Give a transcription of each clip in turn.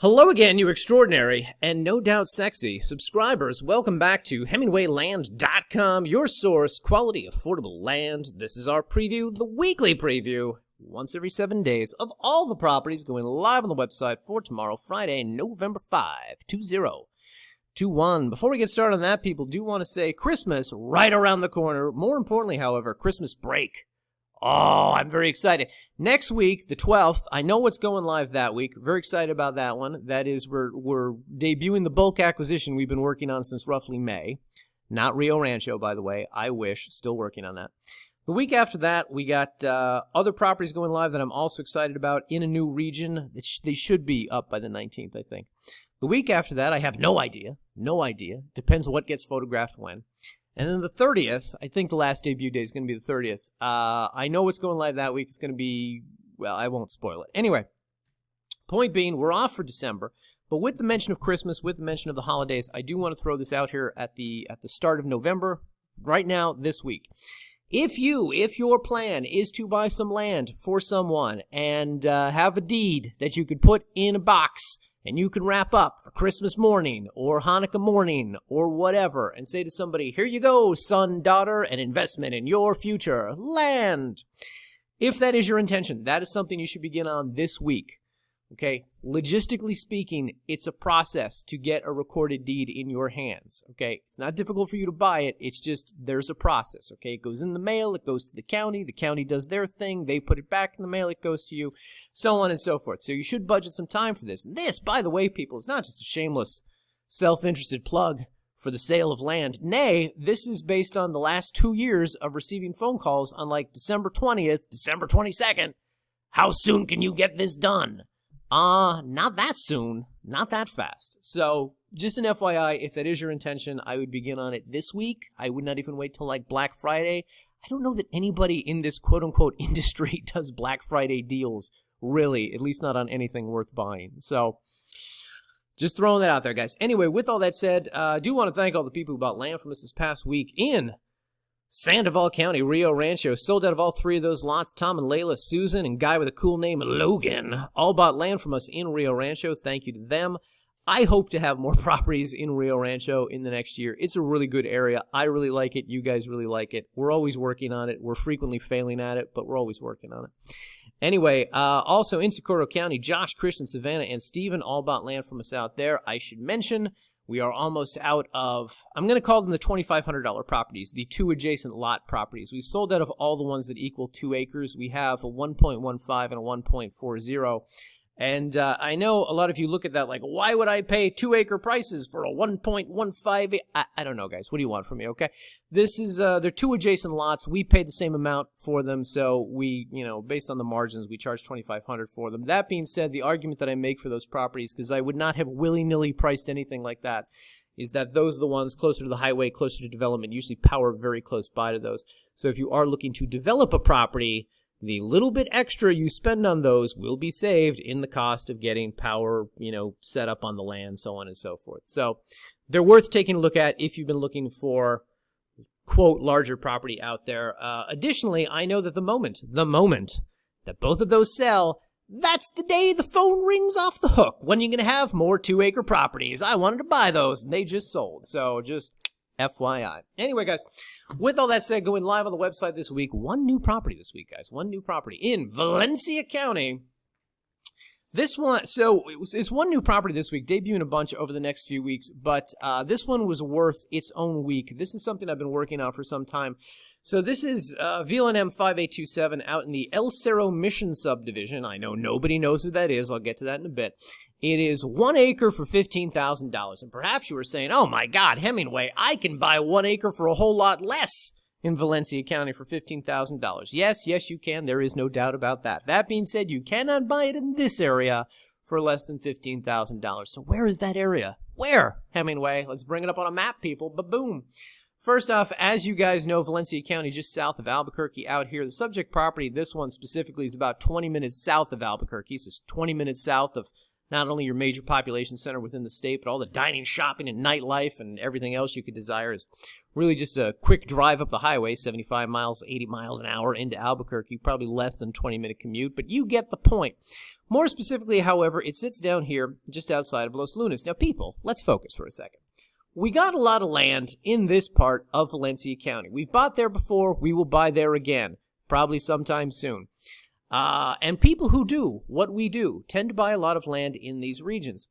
Hello again, you extraordinary and no doubt sexy subscribers. Welcome back to HemingwayLand.com, your source, quality, affordable land. This is our preview, the weekly preview, once every 7 days, of all the properties going live on the website for tomorrow, Friday, November 5, 2021. Before we get started on that, people do want to say Christmas right around the corner. More importantly, however, Christmas break. Oh, I'm very excited. Next week, the 12th, I know what's going live that week. Very excited about that one. That is, we're debuting the bulk acquisition we've been working on since roughly May. Not Rio Rancho, by the way. I wish. Still working on that. The week after that, we got other properties going live that I'm also excited about in a new region. They should be up by the 19th, I think. The week after that, I have no idea. No idea. Depends what gets photographed when. And then the 30th, I think the last debut day is going to be the 30th. I know what's going live that week. It's going to be, well, I won't spoil it. Anyway, point being, we're off for December. But with the mention of Christmas, with the mention of the holidays, I do want to throw this out here at the start of November, right now, this week. If your plan is to buy some land for someone and have a deed that you could put in a box and you can wrap up for Christmas morning or Hanukkah morning or whatever and say to somebody, here you go, son, daughter, an investment in your future, land. If that is your intention, that is something you should begin on this week. Okay, logistically speaking, it's a process to get a recorded deed in your hands. Okay, it's not difficult for you to buy it. It's just there's a process. Okay, it goes in the mail, it goes to the county does their thing, they put it back in the mail, it goes to you, so on and so forth. So you should budget some time for this. And this, by the way, people, is not just a shameless, self-interested plug for the sale of land. Nay, this is based on the last 2 years of receiving phone calls on like December 20th, December 22nd. How soon can you get this done? Not that soon, not that fast. So, just an FYI, if that is your intention, I would begin on it this week. I would not even wait till like Black Friday. I don't know that anybody in this quote-unquote industry does Black Friday deals, really, at least not on anything worth buying. So, just throwing that out there, guys. Anyway, with all that said, I do want to thank all the people who bought land from us this past week in Sandoval County, Rio Rancho. Sold out of all 3 of those lots. Tom and Layla, Susan, and guy with a cool name, Logan, all bought land from us in Rio Rancho. Thank you to them. I hope to have more properties in Rio Rancho in the next year. It's a really good area. I really like it. You guys really like it. We're always working on it. We're frequently failing at it, but we're always working on it. Anyway, also in Socorro County, Josh, Christian, Savannah, and Steven all bought land from us out there. I should mention, we are almost out of, I'm going to call them the $2,500 properties, the 2 adjacent lot properties. We've sold out of all the ones that equal 2 acres. We have a 1.15 and a 1.40. And I know a lot of you look at that like, why would I pay 2-acre prices for a 1.15? I don't know, guys. What do you want from me, okay? This is, they're 2 adjacent lots. We paid the same amount for them, so we, based on the margins, we charge $2,500 for them. That being said, the argument that I make for those properties, because I would not have willy-nilly priced anything like that, is that those are the ones closer to the highway, closer to development, usually power very close by to those. So if you are looking to develop a property, the little bit extra you spend on those will be saved in the cost of getting power, set up on the land, so on and so forth. So they're worth taking a look at if you've been looking for, quote, larger property out there. Additionally, I know that the moment that both of those sell, that's the day the phone rings off the hook. When are you going to have more 2-acre properties? I wanted to buy those, and they just sold. So just FYI. Anyway, guys, with all that said, going live on the website this week, one new property this week, guys. One new property in Valencia County. This one, so it's one new property this week, debuting a bunch over the next few weeks, but this one was worth its own week. This is something I've been working on for some time. So this is VLNM 5827 out in the El Cerro Mission subdivision. I know nobody knows who that is. I'll get to that in a bit. It is 1 acre for $15,000. And perhaps you were saying, oh my God, Hemingway, I can buy 1 acre for a whole lot less in Valencia County for $15,000. Yes, you can. There is no doubt about that. That being said, you cannot buy it in this area for less than $15,000. So where is that area? Where, Hemingway? Let's bring it up on a map, people. Ba-boom. First off, as you guys know, Valencia County, just south of Albuquerque out here. The subject property, this one specifically, is about 20 minutes south of Albuquerque. So it's 20 minutes south of not only your major population center within the state, but all the dining, shopping, and nightlife and everything else you could desire is really just a quick drive up the highway, 75 miles, 80 miles an hour into Albuquerque, probably less than 20-minute commute, but you get the point. More specifically, however, it sits down here just outside of Los Lunas. Now, people, let's focus for a second. We got a lot of land in this part of Valencia County. We've bought there before. We will buy there again, probably sometime soon. And people who do what we do tend to buy a lot of land in these regions.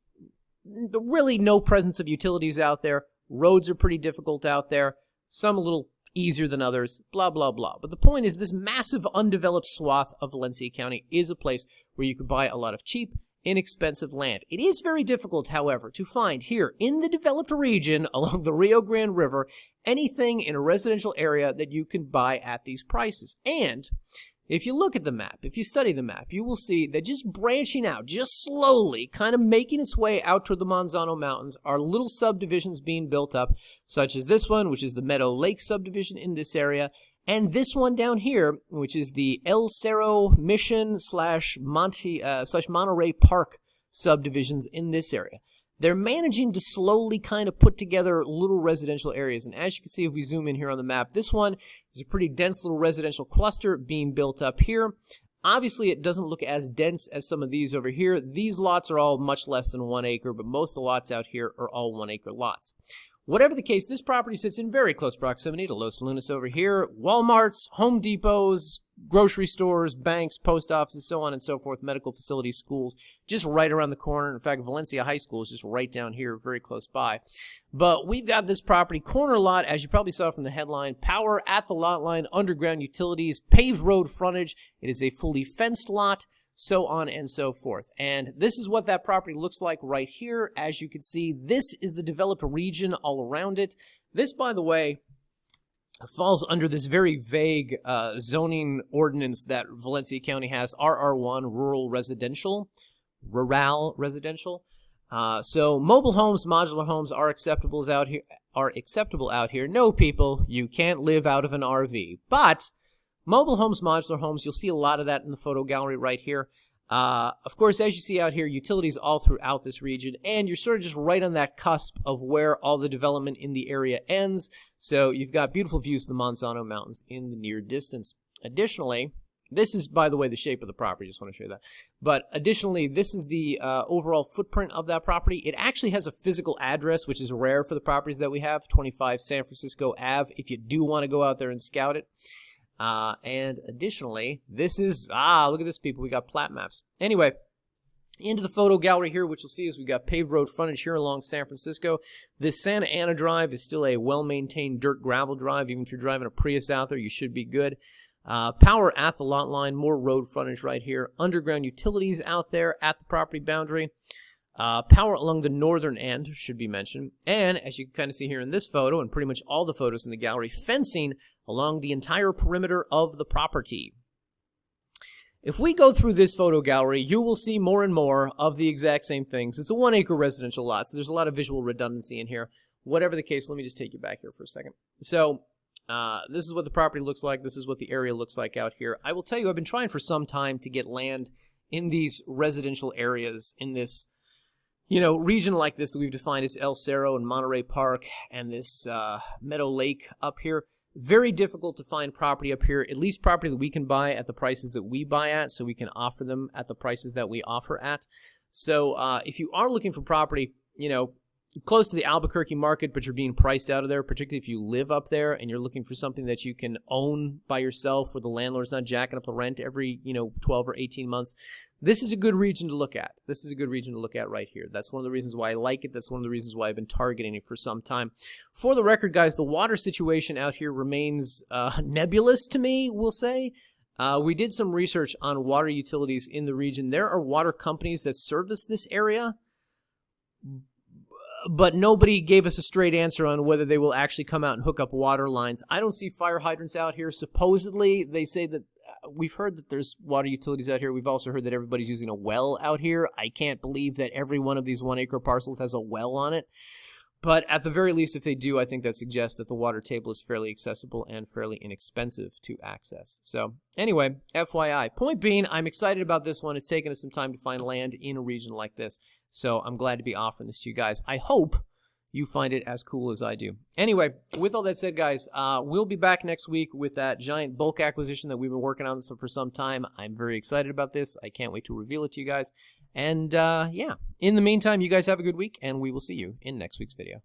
Really no presence of utilities out there. Roads are pretty difficult out there. Some a little easier than others, blah, blah, blah. But the point is this massive undeveloped swath of Valencia County is a place where you could buy a lot of cheap, inexpensive land. It is very difficult, however, to find here in the developed region along the Rio Grande River anything in a residential area that you can buy at these prices. And if you look at the map, if you study the map, you will see that just branching out, just slowly, kind of making its way out toward the Manzano Mountains, are little subdivisions being built up, such as this one, which is the Meadow Lake subdivision in this area, and this one down here, which is the El Cerro Mission slash Monterey Park subdivisions in this area. They're managing to slowly kind of put together little residential areas. And as you can see, if we zoom in here on the map, this one is a pretty dense little residential cluster being built up here. Obviously, it doesn't look as dense as some of these over here. These lots are all much less than 1 acre, but most of the lots out here are all 1 acre lots. Whatever the case, this property sits in very close proximity to Los Lunas over here. Walmarts, Home Depots, grocery stores, banks, post offices, so on and so forth, medical facilities, schools, just right around the corner. In fact, Valencia High School is just right down here, very close by. But we've got this property, corner lot, as you probably saw from the headline, power at the lot line, underground utilities, paved road frontage. It is a fully fenced lot, so on and so forth. And this is what that property looks like right here. As you can see, this is the developed region all around it. This, by the way, falls under this very vague zoning ordinance that Valencia County has, RR1, rural residential. So mobile homes, modular homes are acceptable out here. No, people, you can't live out of an RV. But mobile homes, modular homes, you'll see a lot of that in the photo gallery right here. Of course, as you see out here, utilities all throughout this region, and you're sort of just right on that cusp of where all the development in the area ends. So you've got beautiful views of the Manzano Mountains in the near distance. Additionally, this is, by the way, the shape of the property. Just want to show you that. But additionally, this is the overall footprint of that property. It actually has a physical address, which is rare for the properties that we have, 25 San Francisco Ave, if you do want to go out there and scout it. And additionally, this is, look at this, people, we got plat maps. Anyway, into the photo gallery here, which you'll see is we've got paved road frontage here along San Francisco. This Santa Ana Drive is still a well-maintained dirt gravel drive. Even if you're driving a Prius out there, you should be good. Power at the lot line, more road frontage right here. Underground utilities out there at the property boundary. Power along the northern end should be mentioned. And as you can kind of see here in this photo, and pretty much all the photos in the gallery, fencing along the entire perimeter of the property. If we go through this photo gallery, you will see more and more of the exact same things. It's a 1 acre residential lot, so there's a lot of visual redundancy in here. Whatever the case, let me just take you back here for a second. So this is what the property looks like. This is what the area looks like out here. I will tell you, I've been trying for some time to get land in these residential areas in this region like this that we've defined as El Cerro and Monterey Park and this Meadow Lake up here. Very difficult to find property up here, at least property that we can buy at the prices that we buy at, so we can offer them at the prices that we offer at. So if you are looking for property, close to the Albuquerque market, but you're being priced out of there, particularly if you live up there and you're looking for something that you can own by yourself where the landlord's not jacking up the rent every, 12 or 18 months, this is a good region to look at. This is a good region to look at right here. That's one of the reasons why I like it. That's one of the reasons why I've been targeting it for some time. For the record, guys, the water situation out here remains nebulous to me, we'll say. We did some research on water utilities in the region. There are water companies that service this area, but nobody gave us a straight answer on whether they will actually come out and hook up water lines. I don't see fire hydrants out here. Supposedly, they say that we've heard that there's water utilities out here. We've also heard that everybody's using a well out here. I can't believe that every one of these 1 acre parcels has a well on it. But at the very least, if they do, I think that suggests that the water table is fairly accessible and fairly inexpensive to access. So anyway, FYI. Point being, I'm excited about this one. It's taken us some time to find land in a region like this. So I'm glad to be offering this to you guys. I hope you find it as cool as I do. Anyway, with all that said, guys, we'll be back next week with that giant bulk acquisition that we've been working on for some time. I'm very excited about this. I can't wait to reveal it to you guys. And yeah, in the meantime, you guys have a good week, and we will see you in next week's video.